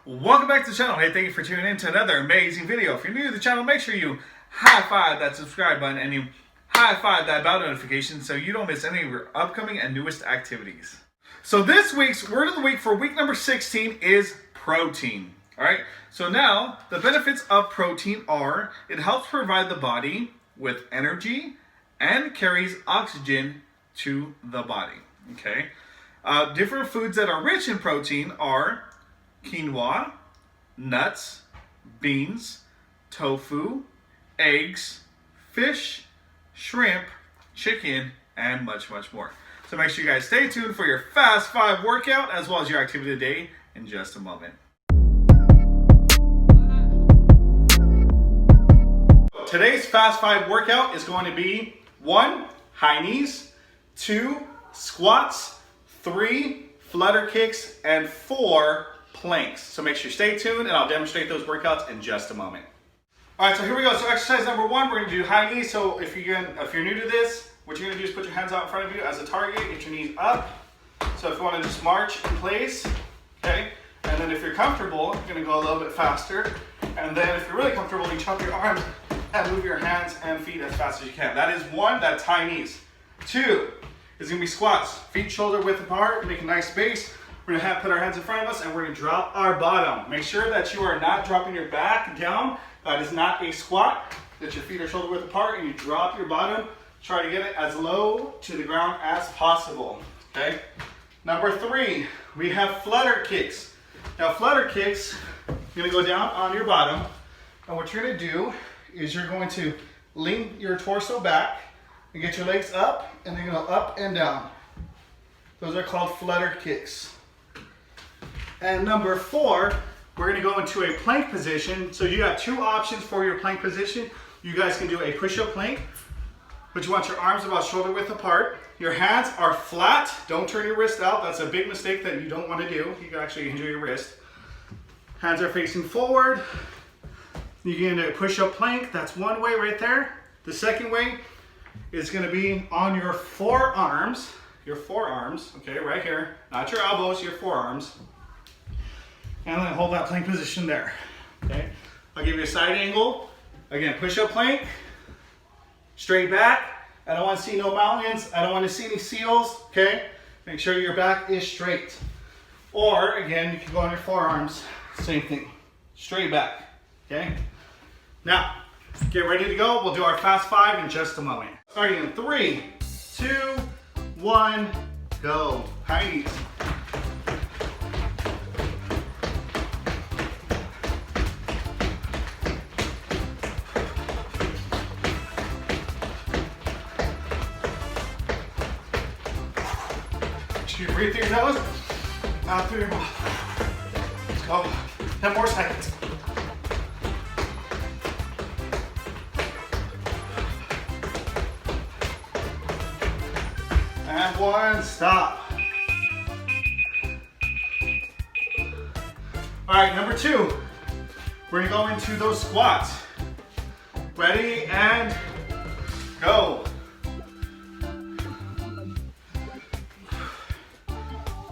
Welcome back to the channel. Hey, thank you for tuning in to another amazing video. If you're new to the channel, make sure you high-five that subscribe button and you high-five that bell notification so you don't miss any of your upcoming and newest activities. So this week's word of the week for week number 16 is protein. All right, so now the benefits of protein are it helps provide the body with energy and carries oxygen to the body. Okay, different foods that are rich in protein are quinoa, nuts, beans, tofu, eggs, fish, shrimp, chicken, and much more. So make sure you guys stay tuned for your Fast 5 workout as well as your activity today in just a moment. Today's Fast 5 workout is going to be 1, high knees, 2, squats, 3, flutter kicks, and 4, planks. So make sure you stay tuned and I'll demonstrate those workouts in just a moment. All right, so here we go. So exercise number 1, we're going to do high knees. So if you're new to this, what you're going to do is put your hands out in front of you as a target, get your knees up. So if you want to just march in place, okay? And then if you're comfortable, you're going to go a little bit faster. And then if you're really comfortable, you chop your arms and move your hands and feet as fast as you can. That is 1, that's high knees. 2 is going to be squats. Feet shoulder width apart, make a nice base. We're going to put our hands in front of us and we're going to drop our bottom. Make sure that you are not dropping your back down. That is not a squat. That your feet are shoulder width apart and you drop your bottom. Try to get it as low to the ground as possible. Okay. Number 3, we have flutter kicks. Now flutter kicks, you're going to go down on your bottom. And what you're going to do is you're going to lean your torso back and get your legs up and then go up and down. Those are called flutter kicks. And number 4, we're going to go into a plank position. So you have 2 options for your plank position. You guys can do a push-up plank, but you want your arms about shoulder width apart. Your hands are flat. Don't turn your wrist out. That's a big mistake that you don't want to do. You can actually injure your wrist. Hands are facing forward. You can do a push-up plank. That's one way right there. The second way is going to be on your forearms. Your forearms, okay, right here. Not your elbows, your forearms. And then hold that plank position there, okay? I'll give you a side angle. Again, push-up plank, straight back. I don't want to see no mountains. I don't want to see any seals, okay? Make sure your back is straight. Or, again, you can go on your forearms, same thing, straight back, okay? Now, get ready to go. We'll do our Fast 5 in just a moment. Starting in 3, 2, 1, go. High knees. You breathe through your nose, out through your mouth. Let's go. 10 more seconds. And 1, stop. All right, number 2. We're gonna go into those squats. Ready, and go.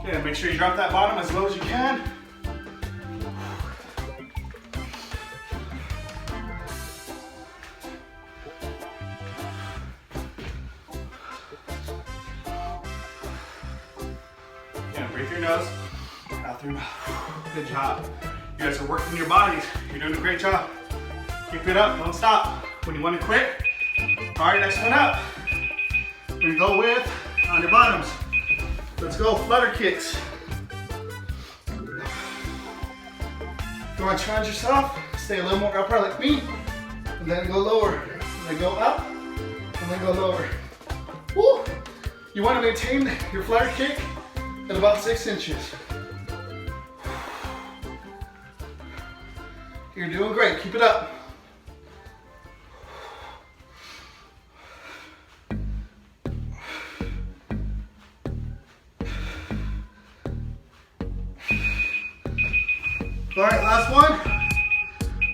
Okay, make sure you drop that bottom as low as you can. Again, breathe through your nose, out through your mouth. Good job. You guys are working your bodies. You're doing a great job. Keep it up, don't stop. When you want to quit, all right, next one up. We're gonna go with on your bottoms. Let's go, flutter kicks. If you want to challenge yourself, stay a little more upright like me, and then go lower. And then go up, and then go lower. Woo! You want to maintain your flutter kick at about 6 inches. You're doing great, keep it up. All right, last one.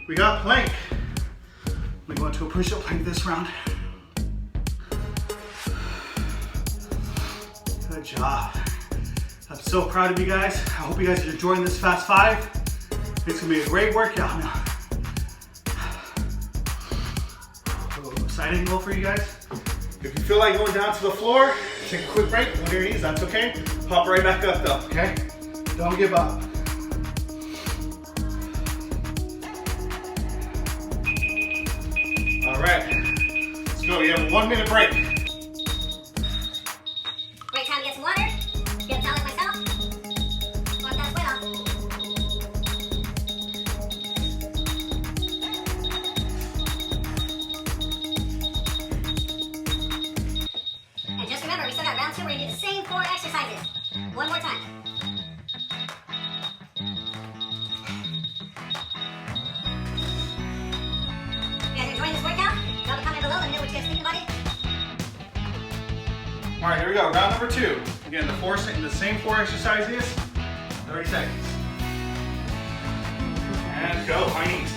We got plank. We go into a push-up plank this round. Good job. I'm so proud of you guys. I hope you guys are enjoying this Fast 5. It's gonna be a great workout now. A little side angle for you guys. If you feel like going down to the floor, take a quick break on your knees, that's okay. Hop right back up though, okay? Don't give up. All right, let's go. You have a 1 minute break. Great time to get some water. Get a towel like myself. Wipe that sweat off. And just remember, we still got round 2. We're going to do the same 4 exercises. One more time. You guys enjoying this workout? Drop a comment below. Let me know what you guys think about it. All right, here we go. Round number 2. Again, the same 4 exercises, 30 seconds. And go, high knees.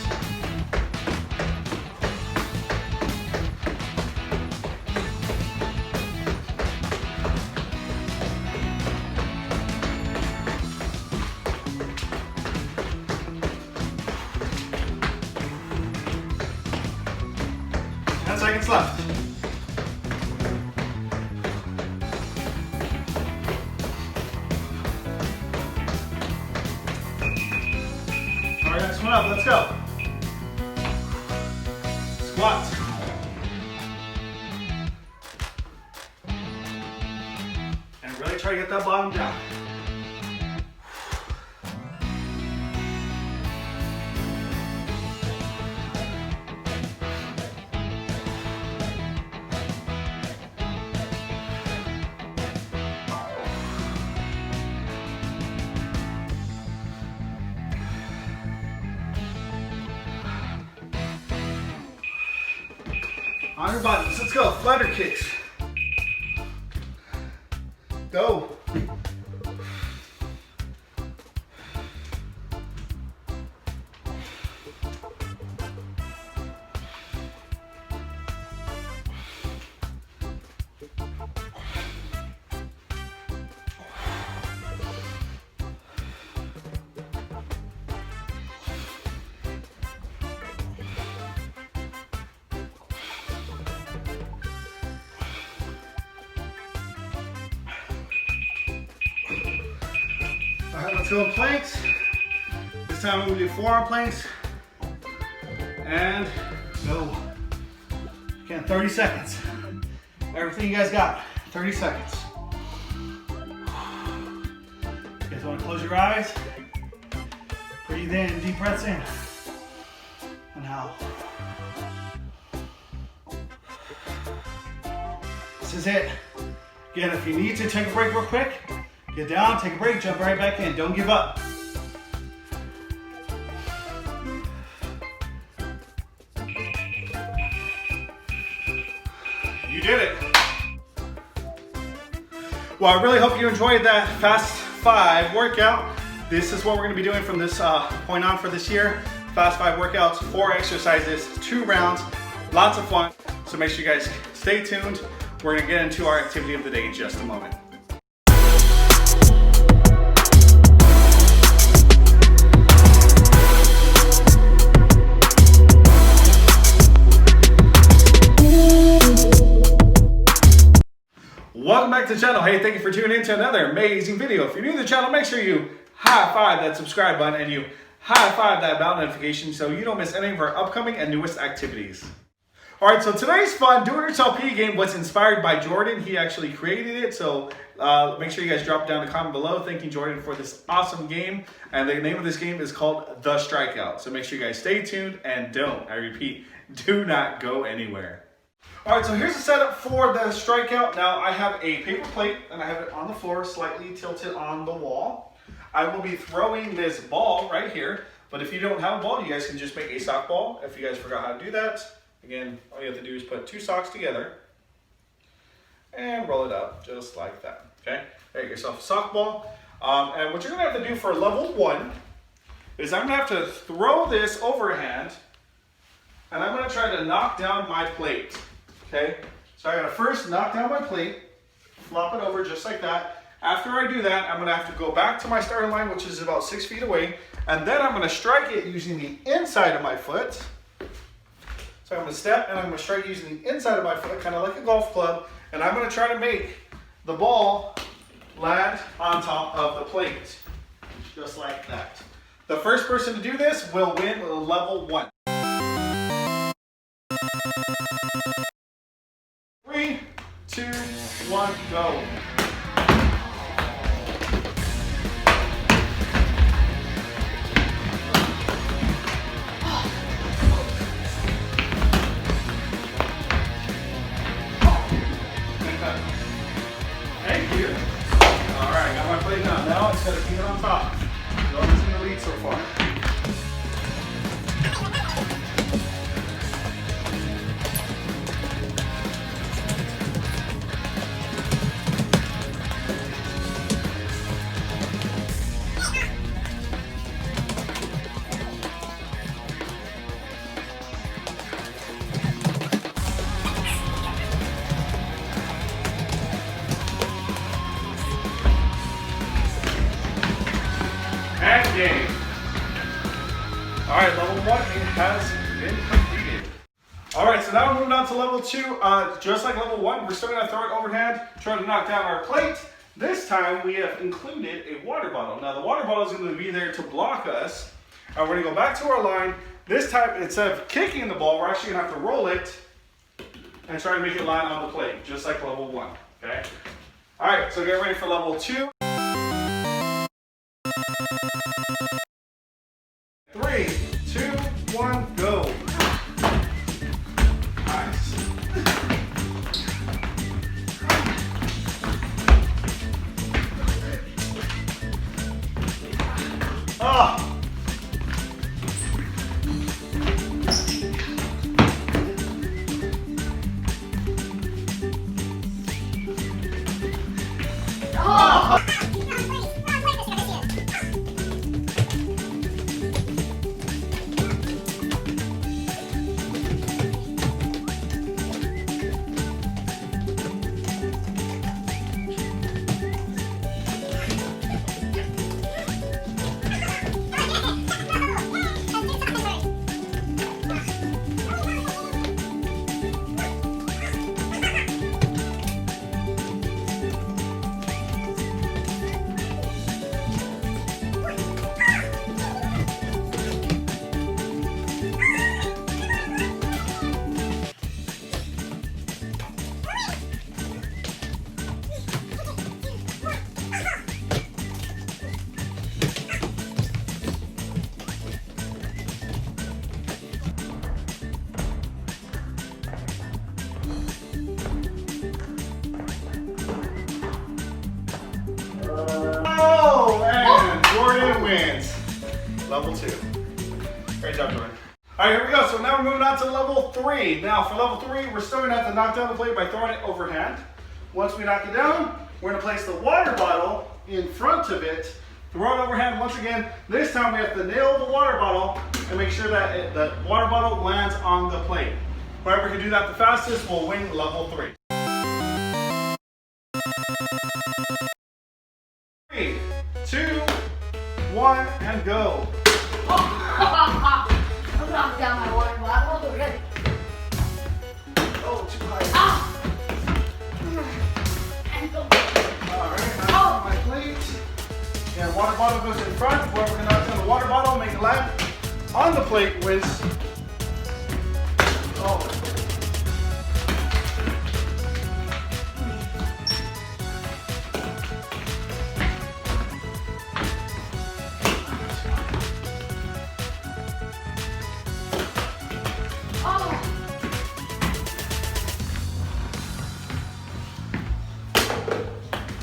Seconds left. All right, next one up, let's go. Squats. And really try to get that bottom down. On your bottoms, let's go. Flutter kicks. Go. All right, let's go in planks. This time we're gonna do forearm planks. And go. Again, 30 seconds. Everything you guys got, 30 seconds. You guys wanna close your eyes? Breathe in, deep breaths in. And out. This is it. Again, if you need to take a break real quick, get down, take a break, jump right back in. Don't give up. You did it. Well, I really hope you enjoyed that Fast 5 workout. This is what we're going to be doing from this point on for this year. Fast 5 workouts, 4 exercises, 2 rounds, lots of fun. So make sure you guys stay tuned. We're going to get into our activity of the day in just a moment. Welcome back to the channel. Hey, thank you for tuning in to another amazing video. If you're new to the channel, make sure you high five that subscribe button and you high five that bell notification so you don't miss any of our upcoming and newest activities. All right, so today's fun do-it-yourself PE game was inspired by Jordan. He actually created it, so make sure you guys drop down a comment below thanking Jordan for this awesome game. And the name of this game is called The Strikeout. So make sure you guys stay tuned and I repeat, do not go anywhere. All right, so here's the setup for the Strikeout. Now I have a paper plate and I have it on the floor, slightly tilted on the wall. I will be throwing this ball right here, but if you don't have a ball, you guys can just make a sock ball. If you guys forgot how to do that, again, all you have to do is put 2 socks together and roll it up just like that, okay? Make yourself a sock ball. And what you're gonna have to do for level 1 is I'm gonna have to throw this overhand and I'm gonna try to knock down my plate, okay? So I gotta first knock down my plate, flop it over just like that, After I do that, I'm gonna have to go back to my starting line, which is about 6 feet away, and then I'm gonna strike it using the inside of my foot. So I'm gonna step and I'm gonna strike using the inside of my foot, kind of like a golf club, and I'm gonna try to make the ball land on top of the plate, just like that. The first person to do this will win level 1. 3, 2, 1, go. Thank you. All right, got my plate now. Now it's got to keep it on top. No one's in the lead so far. And game. All right, level 1 has been completed. All right, so now we're moving on to level 2. Just like level 1, we're still gonna throw it overhand, try to knock down our plate. This time we have included a water bottle. Now the water bottle is gonna be there to block us. We're gonna go back to our line. This time, instead of kicking the ball, we're actually gonna have to roll it and try to make it land on the plate, just like level 1, okay? All right, so get ready for level 2. 3, 2, 1, go. Nice. Oh. Oh, and Jordan wins. Level 2. Great job, Jordan. All right, here we go. So now we're moving on to level 3. Now for level 3, we're still gonna have to knock down the plate by throwing it overhand. Once we knock it down, we're gonna place the water bottle in front of it, throw it overhand once again. This time we have to nail the water bottle and make sure that the water bottle lands on the plate. Whoever can do that the fastest will win level 3. 3, 2, 1, and go. I'm knocking down my water bottle already. Oh, too high. And go. Alright, now my plate. And water bottle goes in front. Whoever can knock down the water bottle, make it land on the plate wins. Oh.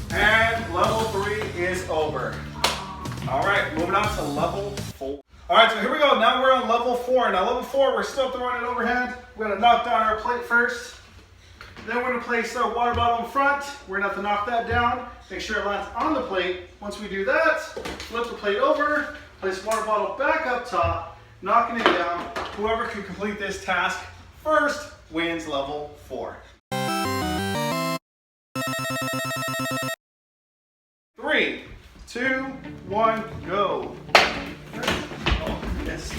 And level 3 is over. All right, moving on to level 4. All right, so here we go. Now we're on level 4. Now level 4, we're still throwing it overhand. We're gonna knock down our plate first. Then we're gonna place our water bottle in front. We're gonna have to knock that down. Make sure it lands on the plate. Once we do that, flip the plate over, place the water bottle back up top, knocking it down. Whoever can complete this task first wins level 4. 1, go. Oh, yes.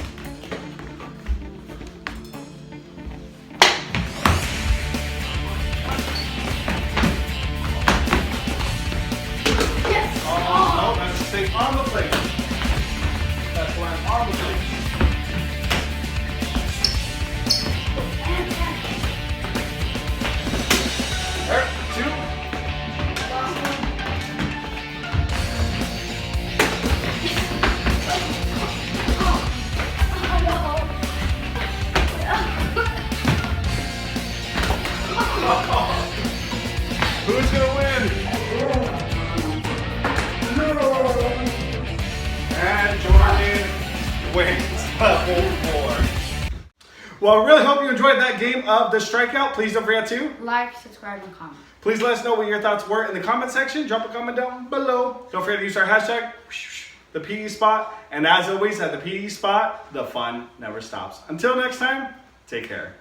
Yes! Oh, no, that's stay on the plate. That's why I'm on the plate. There, 2. Who's gonna win? And Jordan wins level 4. Well, I really hope you enjoyed that game of the Strikeout. Please don't forget to Like, subscribe, and comment. please let us know what your thoughts were in the comment section. Drop a comment down below. Don't forget to use our hashtag, #ThePESpot. And as always, at the PE Spot, the fun never stops. Until next time, take care.